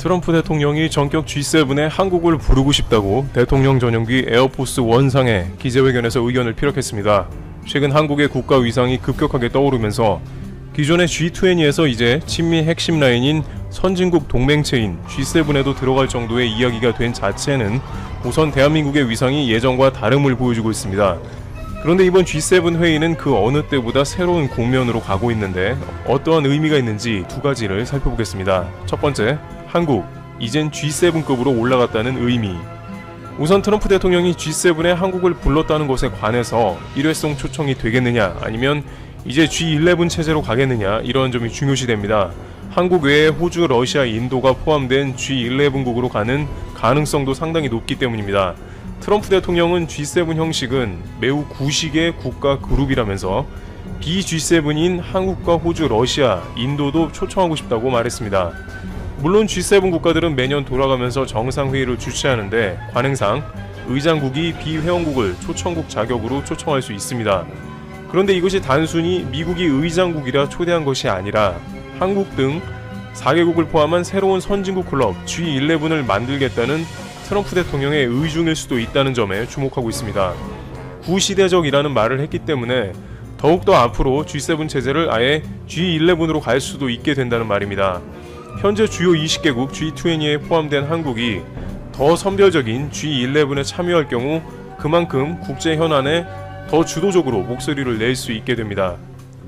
트럼프 대통령이 전격 G7에 한국을 부르고 싶다고 대통령 전용기 에어포스 원상에 기자회견에서 의견을 피력했습니다. 최근 한국의 국가 위상이 급격하게 떠오르면서 기존의 G20에서 이제 친미 핵심 라인인 선진국 동맹체인 G7에도 들어갈 정도의 이야기가 된 자체는 우선 대한민국의 위상이 예전과 다름을 보여주고 있습니다. 그런데 이번 G7 회의는 그 어느 때보다 새로운 국면으로 가고 있는데 어떠한 의미가 있는지 두 가지를 살펴보겠습니다. 첫 번째, 한국, 이젠 G7급으로 올라갔다는 의미. 우선 트럼프 대통령이 G7에 한국을 불렀다는 것에 관해서 일회성 초청이 되겠느냐 아니면 이제 G11 체제로 가겠느냐 이런 점이 중요시됩니다. 한국 외에 호주, 러시아, 인도가 포함된 G11국으로 가는 가능성도 상당히 높기 때문입니다. 트럼프 대통령은 G7 형식은 매우 구식의 국가 그룹이라면서 비G7인 한국과 호주, 러시아, 인도도 초청하고 싶다고 말했습니다. 물론 G7 국가들은 매년 돌아가면서 정상회의를 주최하는데 관행상 의장국이 비회원국을 초청국 자격으로 초청할 수 있습니다. 그런데 이것이 단순히 미국이 의장국이라 초대한 것이 아니라 한국 등 4개국을 포함한 새로운 선진국 클럽 G11을 만들겠다는 트럼프 대통령의 의중일 수도 있다는 점에 주목하고 있습니다. 구시대적이라는 말을 했기 때문에 더욱더 앞으로 G7 체제를 아예 G11으로 갈 수도 있게 된다는 말입니다. 현재 주요 20개국 G20에 포함된 한국이 더 선별적인 G11에 참여할 경우 그만큼 국제 현안에 더 주도적으로 목소리를 낼 수 있게 됩니다.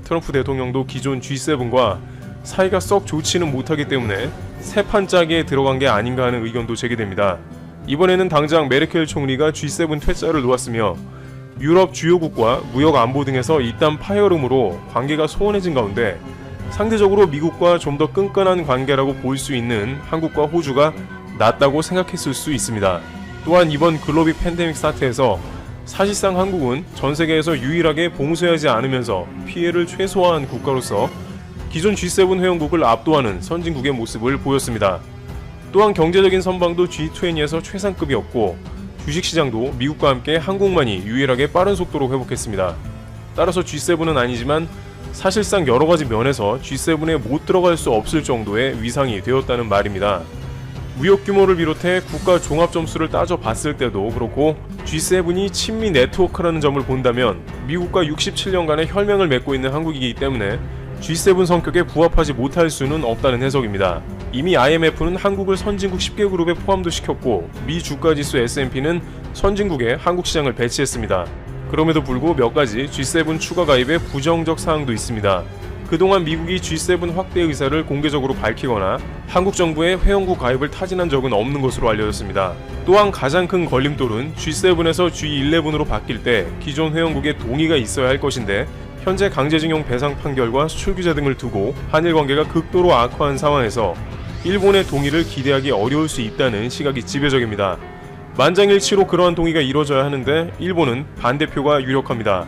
트럼프 대통령도 기존 G7과 사이가 썩 좋지는 못하기 때문에 새 판짜기에 들어간 게 아닌가 하는 의견도 제기됩니다. 이번에는 당장 메르켈 총리가 G7 퇴짜를 놓았으며 유럽 주요국과 무역 안보 등에서 이딴 파열음으로 관계가 소원해진 가운데 상대적으로 미국과 좀 더 끈끈한 관계라고 볼 수 있는 한국과 호주가 낫다고 생각했을 수 있습니다. 또한 이번 글로벌 팬데믹 사태에서 사실상 한국은 전 세계에서 유일하게 봉쇄하지 않으면서 피해를 최소화한 국가로서 기존 G7 회원국을 압도하는 선진국의 모습을 보였습니다. 또한 경제적인 선방도 G20에서 최상급이었고 주식시장도 미국과 함께 한국만이 유일하게 빠른 속도로 회복했습니다. 따라서 G7은 아니지만 사실상 여러가지 면에서 G7에 못 들어갈 수 없을 정도의 위상이 되었다는 말입니다. 무역 규모를 비롯해 국가 종합 점수를 따져봤을 때도 그렇고 G7이 친미 네트워크라는 점을 본다면 미국과 67년간의 혈맹을 맺고 있는 한국이기 때문에 G7 성격에 부합하지 못할 수는 없다는 해석입니다. 이미 IMF는 한국을 선진국 10개 그룹에 포함도 시켰고 미 주가지수 S&P는 선진국에 한국 시장을 배치했습니다. 그럼에도 불구하고 몇 가지 G7 추가 가입에 부정적 사항도 있습니다. 그동안 미국이 G7 확대 의사를 공개적으로 밝히거나 한국 정부의 회원국 가입을 타진한 적은 없는 것으로 알려졌습니다. 또한 가장 큰 걸림돌은 G7에서 G11으로 바뀔 때 기존 회원국의 동의가 있어야 할 것인데 현재 강제징용 배상 판결과 수출 규제 등을 두고 한일 관계가 극도로 악화한 상황에서 일본의 동의를 기대하기 어려울 수 있다는 시각이 지배적입니다. 만장일치로 그러한 동의가 이루어져야 하는데 일본은 반대표가 유력합니다.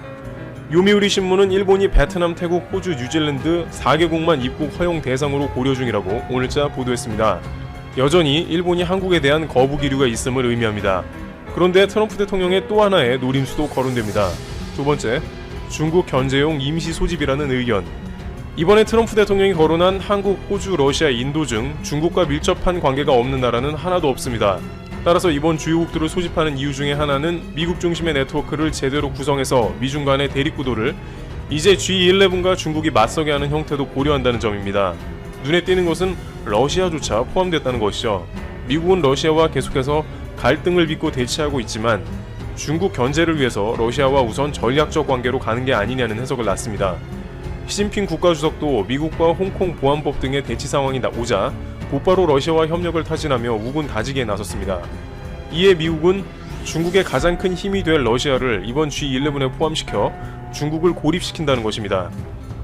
요미우리 신문은 일본이 베트남, 태국, 호주, 뉴질랜드 4개국만 입국 허용 대상으로 고려 중이라고 오늘자 보도했습니다. 여전히 일본이 한국에 대한 거부 기류가 있음을 의미합니다. 그런데 트럼프 대통령의 또 하나의 노림수도 거론됩니다. 두 번째, 중국 견제용 임시 소집이라는 의견. 이번에 트럼프 대통령이 거론한 한국, 호주, 러시아, 인도 중 중국과 밀접한 관계가 없는 나라는 하나도 없습니다. 따라서 이번 주요국들을 소집하는 이유 중에 하나는 미국 중심의 네트워크를 제대로 구성해서 미중 간의 대립구도를 이제 G11과 중국이 맞서게 하는 형태도 고려한다는 점입니다. 눈에 띄는 것은 러시아조차 포함됐다는 것이죠. 미국은 러시아와 계속해서 갈등을 빚고 대치하고 있지만 중국 견제를 위해서 러시아와 우선 전략적 관계로 가는 게 아니냐는 해석을 놨습니다. 시진핑 국가주석도 미국과 홍콩 보안법 등의 대치 상황이 오자 곧바로 러시아와 협력을 타진하며 우군 다지기에 나섰습니다. 이에 미국은 중국의 가장 큰 힘이 될 러시아를 이번 G11에 포함시켜 중국을 고립시킨다는 것입니다.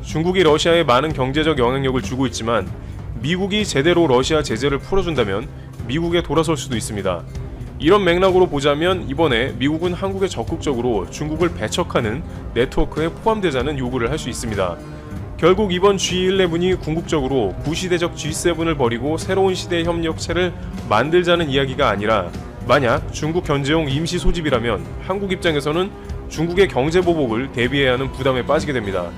중국이 러시아에 많은 경제적 영향력을 주고 있지만 미국이 제대로 러시아 제재를 풀어준다면 미국에 돌아설 수도 있습니다. 이런 맥락으로 보자면 이번에 미국은 한국에 적극적으로 중국을 배척하는 네트워크에 포함되자는 요구를 할 수 있습니다. 결국 이번 G11이 궁극적으로 구시대적 G7을 버리고 새로운 시대의 협력체를 만들자는 이야기가 아니라 만약 중국 견제용 임시 소집이라면 한국 입장에서는 중국의 경제 보복을 대비해야 하는 부담에 빠지게 됩니다.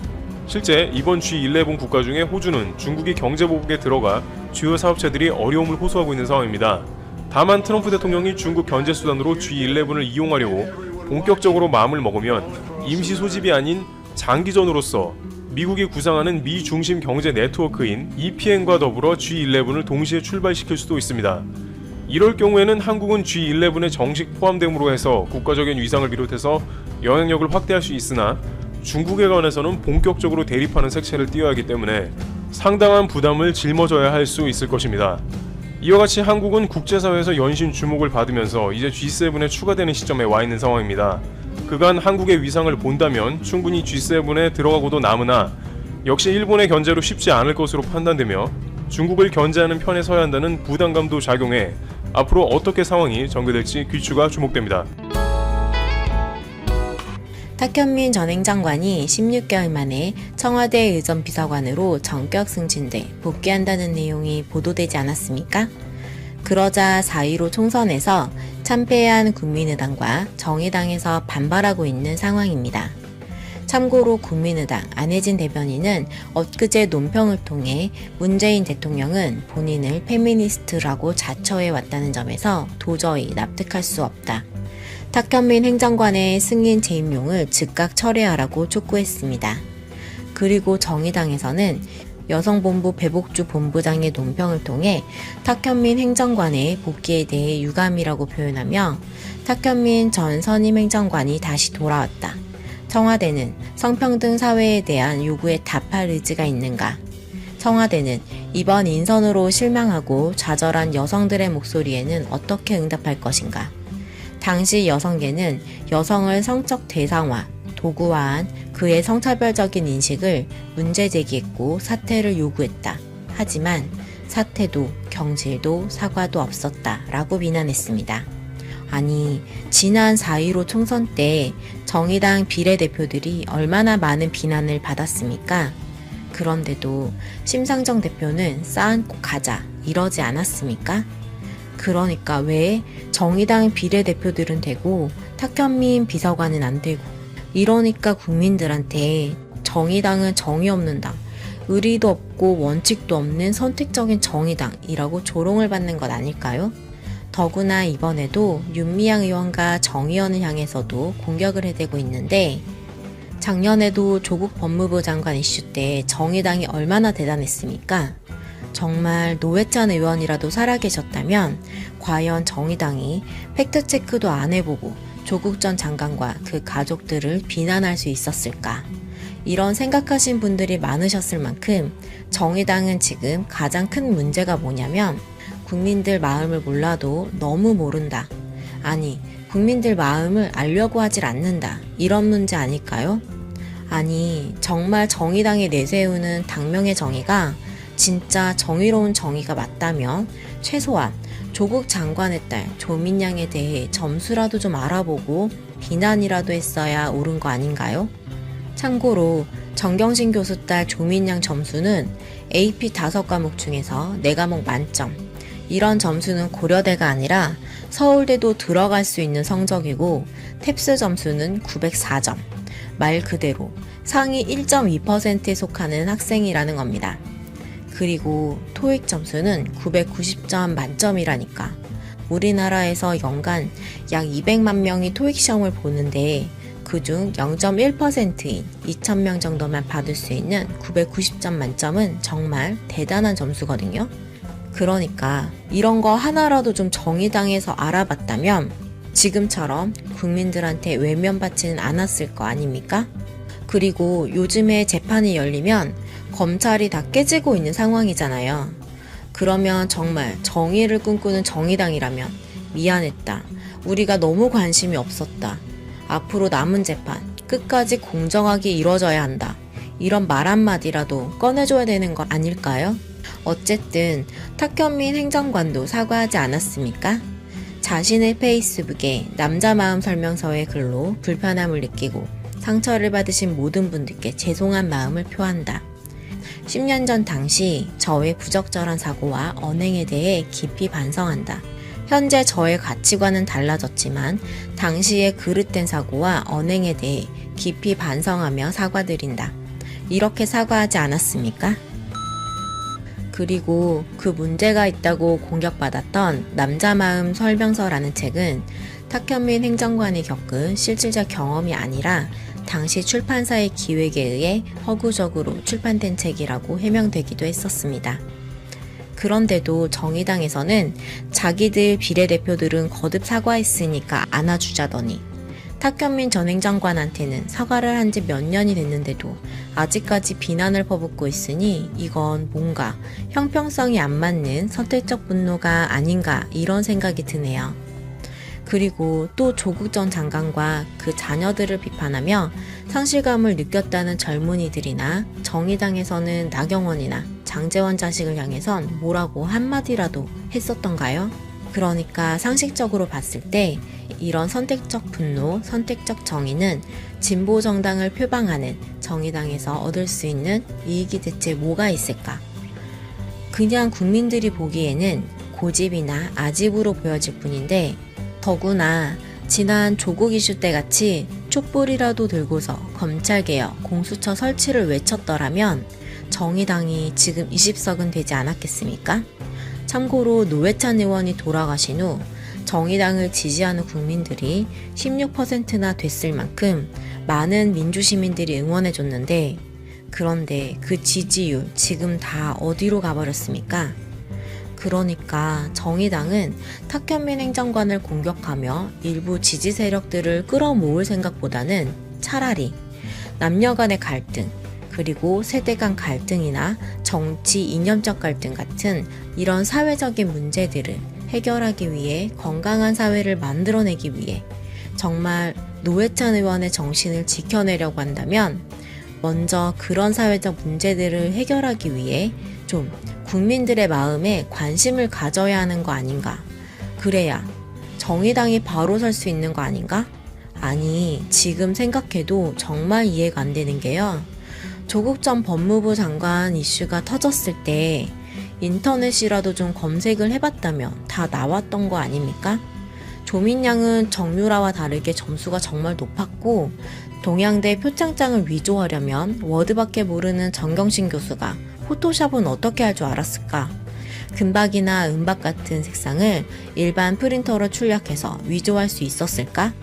실제 이번 G11 국가 중에 호주는 중국이 경제 보복에 들어가 주요 사업체들이 어려움을 호소하고 있는 상황입니다. 다만 트럼프 대통령이 중국 견제 수단으로 G11을 이용하려고 본격적으로 마음을 먹으면 임시 소집이 아닌 장기전으로서 미국이 구상하는 미 중심 경제 네트워크인 EPN과 더불어 G11을 동시에 출발시킬 수도 있습니다. 이럴 경우에는 한국은 G11에 정식 포함됨으로 해서 국가적인 위상을 비롯해서 영향력을 확대할 수 있으나 중국에 관해서는 본격적으로 대립하는 색채를 띄어야 하기 때문에 상당한 부담을 짊어져야 할 수 있을 것입니다. 이와 같이 한국은 국제사회에서 연신 주목을 받으면서 이제 G7에 추가되는 시점에 와 있는 상황입니다. 그간 한국의 위상을 본다면 충분히 G7에 들어가고도 남으나 역시 일본의 견제로 쉽지 않을 것으로 판단되며 중국을 견제하는 편에 서야 한다는 부담감도 작용해 앞으로 어떻게 상황이 전개될지 귀추가 주목됩니다. 탁현민 전 행정관이 16개월 만에 청와대 의전비서관으로 전격 승진돼 복귀한다는 내용이 보도되지 않았습니까? 그러자 4.15 총선에서 참패한 국민의당과 정의당에서 반발하고 있는 상황입니다. 참고로 국민의당 안혜진 대변인은 엊그제 논평을 통해 문재인 대통령은 본인을 페미니스트라고 자처해 왔다는 점에서 도저히 납득할 수 없다. 탁현민 행정관의 승인 재임용을 즉각 철회하라고 촉구했습니다. 그리고 정의당에서는 여성본부 배복주 본부장의 논평을 통해 탁현민 행정관의 복귀에 대해 유감이라고 표현하며 탁현민 전 선임 행정관이 다시 돌아왔다. 청와대는 성평등 사회에 대한 요구에 답할 의지가 있는가? 청와대는 이번 인선으로 실망하고 좌절한 여성들의 목소리에는 어떻게 응답할 것인가? 당시 여성계는 여성을 성적 대상화, 도구화한 그의 성차별적인 인식을 문제 제기했고 사퇴를 요구했다. 하지만 사퇴도 경질도 사과도 없었다 라고 비난했습니다. 아니, 지난 4.15 총선 때 정의당 비례대표들이 얼마나 많은 비난을 받았습니까? 그런데도 심상정 대표는 쌓안고 가자 이러지 않았습니까? 그러니까 왜 정의당 비례대표들은 되고 탁현민 비서관은 안 되고, 이러니까 국민들한테 정의당은 정의 없는 당, 의리도 없고 원칙도 없는 선택적인 정의당이라고 조롱을 받는 것 아닐까요? 더구나 이번에도 윤미향 의원과 정 의원을 향해서도 공격을 해대고 있는데, 작년에도 조국 법무부 장관 이슈 때 정의당이 얼마나 대단했습니까? 정말 노회찬 의원이라도 살아계셨다면 과연 정의당이 팩트체크도 안 해보고 조국 전 장관과 그 가족들을 비난할 수 있었을까? 이런 생각하신 분들이 많으셨을 만큼 정의당은 지금 가장 큰 문제가 뭐냐면 국민들 마음을 몰라도 너무 모른다. 아니, 국민들 마음을 알려고 하질 않는다. 이런 문제 아닐까요? 아니, 정말 정의당이 내세우는 당명의 정의가 진짜 정의로운 정의가 맞다면 최소한 조국 장관의 딸 조민양에 대해 점수라도 좀 알아보고 비난이라도 했어야 옳은 거 아닌가요? 참고로 정경심 교수 딸 조민양 점수는 AP 5과목 중에서 4과목 만점. 이런 점수는 고려대가 아니라 서울대도 들어갈 수 있는 성적이고 탭스 점수는 904점. 말 그대로 상위 1.2%에 속하는 학생이라는 겁니다. 그리고 토익 점수는 990점 만점이라니까. 우리나라에서 연간 약 200만 명이 토익 시험을 보는데 그중 0.1%인 2,000명 정도만 받을 수 있는 990점 만점은 정말 대단한 점수거든요. 그러니까 이런 거 하나라도 좀 정의당에서 알아봤다면 지금처럼 국민들한테 외면받지는 않았을 거 아닙니까? 그리고 요즘에 재판이 열리면 검찰이 다 깨지고 있는 상황이잖아요. 그러면 정말 정의를 꿈꾸는 정의당이라면 미안했다. 우리가 너무 관심이 없었다. 앞으로 남은 재판 끝까지 공정하게 이루어져야 한다. 이런 말 한마디라도 꺼내줘야 되는 것 아닐까요? 어쨌든 탁현민 행정관도 사과하지 않았습니까? 자신의 페이스북에 남자 마음 설명서의 글로 불편함을 느끼고 상처를 받으신 모든 분들께 죄송한 마음을 표한다. 10년 전 당시 저의 부적절한 사고와 언행에 대해 깊이 반성한다. 현재 저의 가치관은 달라졌지만 당시의 그릇된 사고와 언행에 대해 깊이 반성하며 사과드린다. 이렇게 사과하지 않았습니까? 그리고 그 문제가 있다고 공격받았던 남자 마음 설명서라는 책은 탁현민 행정관이 겪은 실질적 경험이 아니라 당시 출판사의 기획에 의해 허구적으로 출판된 책이라고 해명되기도 했었습니다. 그런데도 정의당에서는 자기들 비례대표들은 거듭 사과했으니까 안아주자더니 탁현민 전 행정관한테는 사과를 한 지 몇 년이 됐는데도 아직까지 비난을 퍼붓고 있으니 이건 뭔가 형평성이 안 맞는 선택적 분노가 아닌가 이런 생각이 드네요. 그리고 또 조국 전 장관과 그 자녀들을 비판하며 상실감을 느꼈다는 젊은이들이나 정의당에서는 나경원이나 장제원 자식을 향해선 뭐라고 한마디라도 했었던가요? 그러니까 상식적으로 봤을 때 이런 선택적 분노, 선택적 정의는 진보 정당을 표방하는 정의당에서 얻을 수 있는 이익이 대체 뭐가 있을까? 그냥 국민들이 보기에는 고집이나 아집으로 보여질 뿐인데 더구나 지난 조국 이슈 때 같이 촛불이라도 들고서 검찰개혁, 공수처 설치를 외쳤더라면 정의당이 지금 20석은 되지 않았겠습니까? 참고로 노회찬 의원이 돌아가신 후 정의당을 지지하는 국민들이 16%나 됐을 만큼 많은 민주시민들이 응원해줬는데 그런데 그 지지율 지금 다 어디로 가버렸습니까? 그러니까 정의당은 탁현민 행정관을 공격하며 일부 지지 세력들을 끌어모을 생각보다는 차라리 남녀 간의 갈등, 그리고 세대 간 갈등이나 정치 이념적 갈등 같은 이런 사회적인 문제들을 해결하기 위해 건강한 사회를 만들어내기 위해 정말 노회찬 의원의 정신을 지켜내려고 한다면 먼저 그런 사회적 문제들을 해결하기 위해 좀 국민들의 마음에 관심을 가져야 하는 거 아닌가? 그래야 정의당이 바로 설 수 있는 거 아닌가? 아니, 지금 생각해도 정말 이해가 안 되는 게요. 조국 전 법무부 장관 이슈가 터졌을 때 인터넷이라도 좀 검색을 해봤다면 다 나왔던 거 아닙니까? 조민양은 정유라와 다르게 점수가 정말 높았고 동양대 표창장을 위조하려면 워드밖에 모르는 정경심 교수가 포토샵은 어떻게 할 줄 알았을까? 금박이나 은박 같은 색상을 일반 프린터로 출력해서 위조할 수 있었을까?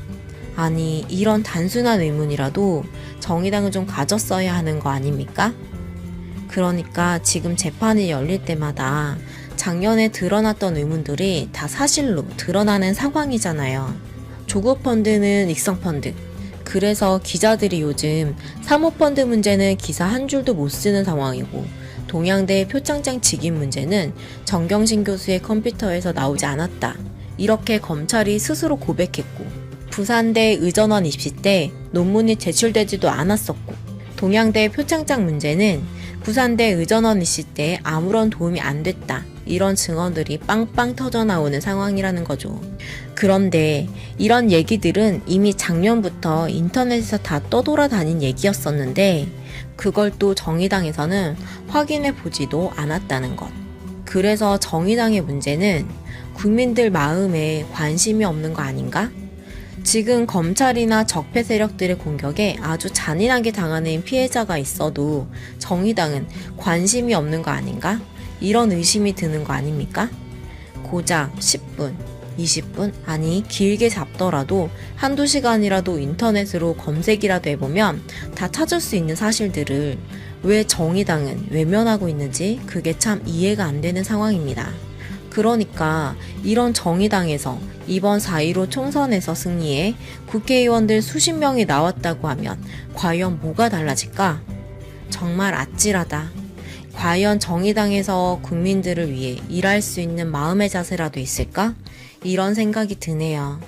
아니, 이런 단순한 의문이라도 정의당은 좀 가졌어야 하는 거 아닙니까? 그러니까 지금 재판이 열릴 때마다 작년에 드러났던 의문들이 다 사실로 드러나는 상황이잖아요. 조국 펀드는 익성 펀드. 그래서 기자들이 요즘 사모펀드 문제는 기사 한 줄도 못 쓰는 상황이고 동양대 표창장 직인 문제는 정경심 교수의 컴퓨터에서 나오지 않았다. 이렇게 검찰이 스스로 고백했고 부산대 의전원 입시 때 논문이 제출되지도 않았었고 동양대 표창장 문제는 부산대 의전원 입시 때 아무런 도움이 안 됐다. 이런 증언들이 빵빵 터져 나오는 상황이라는 거죠. 그런데 이런 얘기들은 이미 작년부터 인터넷에서 다 떠돌아다닌 얘기였었는데 그걸 또 정의당에서는 확인해 보지도 않았다는 것. 그래서 정의당의 문제는 국민들 마음에 관심이 없는 거 아닌가? 지금 검찰이나 적폐 세력들의 공격에 아주 잔인하게 당하는 피해자가 있어도 정의당은 관심이 없는 거 아닌가? 이런 의심이 드는 거 아닙니까? 고작 10분, 20분, 아니 길게 잡더라도 한두 시간이라도 인터넷으로 검색이라도 해보면 다 찾을 수 있는 사실들을 왜 정의당은 외면하고 있는지 그게 참 이해가 안 되는 상황입니다. 그러니까 이런 정의당에서 이번 4.15 총선에서 승리해 국회의원들 수십 명이 나왔다고 하면 과연 뭐가 달라질까? 정말 아찔하다. 과연 정의당에서 국민들을 위해 일할 수 있는 마음의 자세라도 있을까? 이런 생각이 드네요.